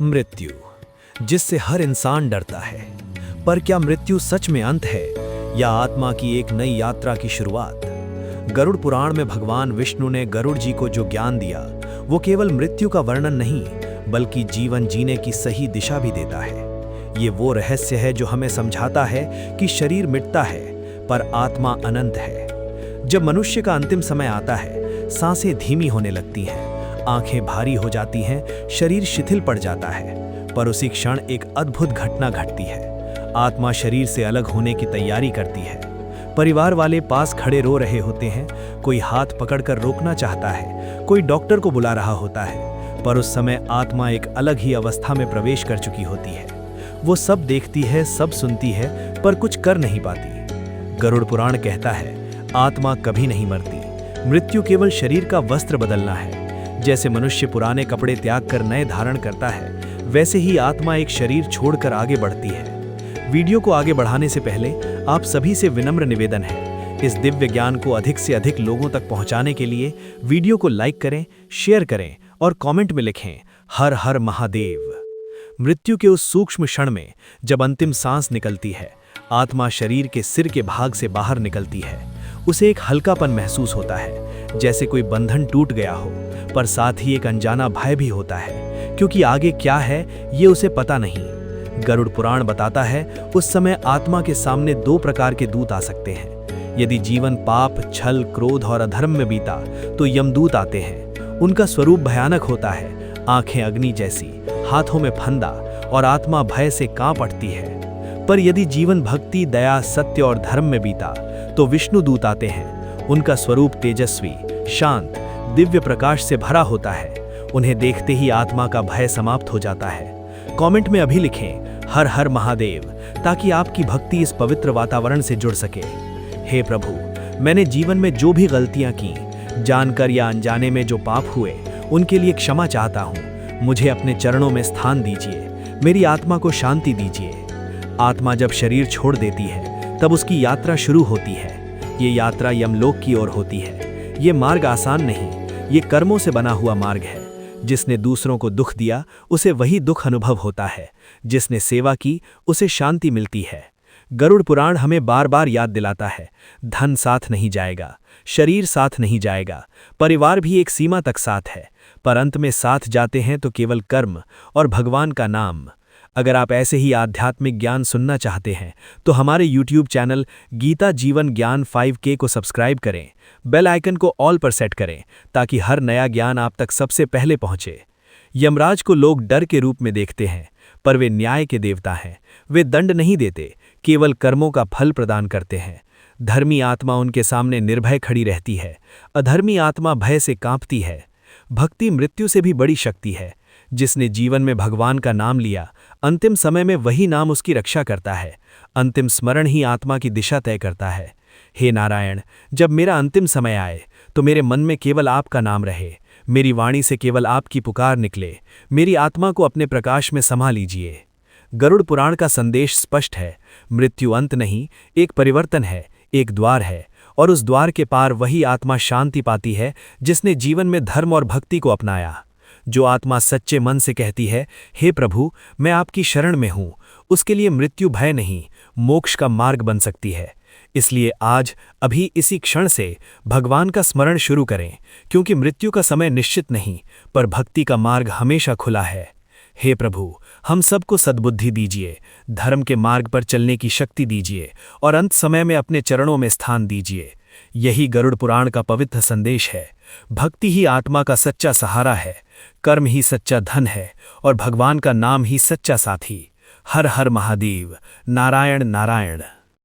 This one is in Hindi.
मृत्यु, जिससे हर इंसान डरता है। पर क्या मृत्यु सच में अंत है या आत्मा की एक नई यात्रा की शुरुआत? गरुड़ पुराण में भगवान विष्णु ने गरुड़ जी को जो ज्ञान दिया वो केवल मृत्यु का वर्णन नहीं बल्कि जीवन जीने की सही दिशा भी देता है। ये वो रहस्य है जो हमें समझाता है कि शरीर मिटता है पर आत्मा अनंत है। जब मनुष्य का अंतिम समय आता है, सांसें धीमी होने लगती हैं, आंखें भारी हो जाती हैं, शरीर शिथिल पड़ जाता है, पर उसी क्षण एक अद्भुत घटना घटती है। आत्मा शरीर से अलग होने की तैयारी करती है। परिवार वाले पास खड़े रो रहे होते हैं, कोई हाथ पकड़कर रोकना चाहता है, कोई डॉक्टर को बुला रहा होता है, पर उस समय आत्मा एक अलग ही अवस्था में प्रवेश कर चुकी होती है। वो सब देखती है, सब सुनती है, पर कुछ कर नहीं पाती। गरुड़ पुराण कहता है, आत्मा कभी नहीं मरती। मृत्यु केवल शरीर का वस्त्र बदलना है। जैसे मनुष्य पुराने कपड़े त्याग कर नए धारण करता है, वैसे ही आत्मा एक शरीर छोड़कर आगे बढ़ती है। वीडियो को आगे बढ़ाने से पहले आप सभी से विनम्र निवेदन है, इस दिव्य ज्ञान को अधिक से अधिक लोगों तक पहुंचाने के लिए वीडियो को लाइक करें, शेयर करें और कमेंट में लिखें हर हर महादेव। मृत्यु के उस सूक्ष्म क्षण में जब अंतिम सांस निकलती है, आत्मा शरीर के सिर के भाग से बाहर निकलती है। उसे एक हल्कापन महसूस होता है, जैसे कोई बंधन टूट गया हो, पर साथ ही एक अनजाना भय भी होता है, क्योंकि आगे क्या है ये उसे पता नहीं। गरुड़ पुराण बताता है, उस समय आत्मा के सामने दो प्रकार के दूत आ सकते हैं। यदि जीवन पाप, छल, क्रोध और अधर्म में बीता तो यमदूत आते हैं। उनका स्वरूप भयानक होता है, आंखें अग्नि जैसी, हाथों में फंदा और आत्मा भय से कांप उठती है। पर यदि जीवन भक्ति, दया, सत्य और धर्म में बीता तो विष्णु दूत आते हैं। उनका स्वरूप तेजस्वी, शांत, दिव्य प्रकाश से भरा होता है। उन्हें देखते ही आत्मा का भय समाप्त हो जाता है। कमेंट में अभी लिखें हर हर महादेव, ताकि आपकी भक्ति इस पवित्र वातावरण से जुड़ सके। हे प्रभु, मैंने जीवन में जो भी गलतियां की, जानकर या अनजाने में जो पाप हुए, उनके लिए क्षमा चाहता हूँ। मुझे अपने चरणों में स्थान दीजिए, मेरी आत्मा को शांति दीजिए। आत्मा जब शरीर छोड़ देती है तब उसकी यात्रा शुरू होती है। ये यात्रा यमलोक की ओर होती है। ये मार्ग आसान नहीं, ये कर्मों से बना हुआ मार्ग है। जिसने दूसरों को दुख दिया उसे वही दुख अनुभव होता है, जिसने सेवा की उसे शांति मिलती है। गरुड़ पुराण हमें बार बार याद दिलाता है, धन साथ नहीं जाएगा, शरीर साथ नहीं जाएगा, परिवार भी एक सीमा तक साथ है, पर अंत में साथ जाते हैं तो केवल कर्म और भगवान का नाम। अगर आप ऐसे ही आध्यात्मिक ज्ञान सुनना चाहते हैं तो हमारे YouTube चैनल गीता जीवन ज्ञान 5K को सब्सक्राइब करें, बेल आइकन को ऑल पर सेट करें ताकि हर नया ज्ञान आप तक सबसे पहले पहुंचे। यमराज को लोग डर के रूप में देखते हैं, पर वे न्याय के देवता हैं। वे दंड नहीं देते, केवल कर्मों का फल प्रदान करते हैं। धर्मी आत्मा उनके सामने निर्भय खड़ी रहती है, अधर्मी आत्मा भय से कांपती है। भक्ति मृत्यु से भी बड़ी शक्ति है। जिसने जीवन में भगवान का नाम लिया, अंतिम समय में वही नाम उसकी रक्षा करता है। अंतिम स्मरण ही आत्मा की दिशा तय करता है। हे नारायण, जब मेरा अंतिम समय आए तो मेरे मन में केवल आपका नाम रहे, मेरी वाणी से केवल आपकी पुकार निकले। मेरी आत्मा को अपने प्रकाश में समा लीजिए। गरुड़ पुराण का संदेश स्पष्ट है, मृत्यु अंत नहीं, एक परिवर्तन है, एक द्वार है, और उस द्वार के पार वही आत्मा शांति पाती है जिसने जीवन में धर्म और भक्ति को अपनाया। जो आत्मा सच्चे मन से कहती है, हे प्रभु, मैं आपकी शरण में हूँ, उसके लिए मृत्यु भय नहीं, मोक्ष का मार्ग बन सकती है। इसलिए आज अभी इसी क्षण से भगवान का स्मरण शुरू करें, क्योंकि मृत्यु का समय निश्चित नहीं, पर भक्ति का मार्ग हमेशा खुला है। हे प्रभु, हम सबको सद्बुद्धि दीजिए, धर्म के मार्ग पर चलने की शक्ति दीजिए और अंत समय में अपने चरणों में स्थान दीजिए। यही गरुड़ पुराण का पवित्र संदेश है। भक्ति ही आत्मा का सच्चा सहारा है, कर्म ही सच्चा धन है और भगवान का नाम ही सच्चा साथी। हर हर महादेव। नारायण नारायण।